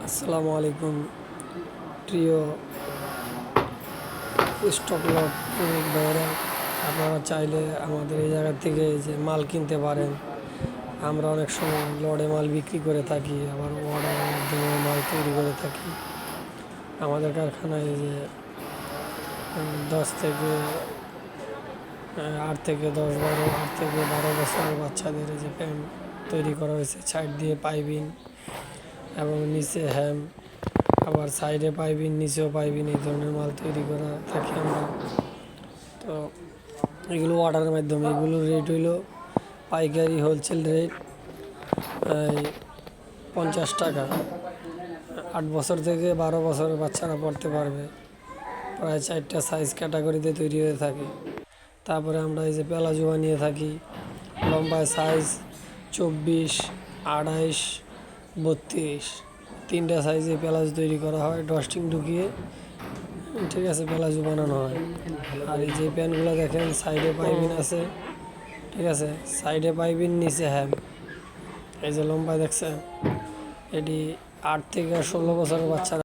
আসসালামু আলাইকুম প্রিয় স্টক লট প্রেমিক ভাইয়েরা, আপনারা চাইলে আমাদের এই জায়গা থেকে যে মাল কিনতে পারেন। আমরা অনেক সময় লটে মাল বিক্রি করে থাকি, আবার অর্ডারের মাধ্যমে মাল তৈরি করে থাকি। আমাদের কারখানায় যে 10 থেকে 8 থেকে 12 বছরের বাচ্চাদের যে প্যান্ট তৈরি করা হয়েছে, সাইড দিয়ে পাইপিং এবং নিচে হ্যাম, আবার সাইডে পাইপিং নিচেও পাইপিং, এই ধরনের মাল তৈরি করা থাকি আমরা। তো এগুলো অর্ডারের মাধ্যমে, এগুলোর রেট হইল পাইকারি হোলসেল রেট 50 টাকা। 8 বছর থেকে 12 বছরের বাচ্চারা পড়তে পারবে। প্রায় 4টা সাইজ ক্যাটাগরিতে তৈরি হয়ে থাকে। তারপরে আমরা এই যে প্লাজো বানিয়ে থাকি, লম্বায় সাইজ 24, 28, 32, 3টা সাইজে প্লাজো তৈরি করা হয়, ডস্টিং ঢুকিয়ে, ঠিক আছে, প্লাজো বানানো হয়। আর এই যে প্যান্টগুলো দেখেন, সাইডে পাইপিং আছে, ঠিক আছে, সাইডে পাইপিং, নিচে হ্যাম। এই যে লম্বায় দেখছেন, এটি 8 থেকে 16 বছরের বাচ্চারা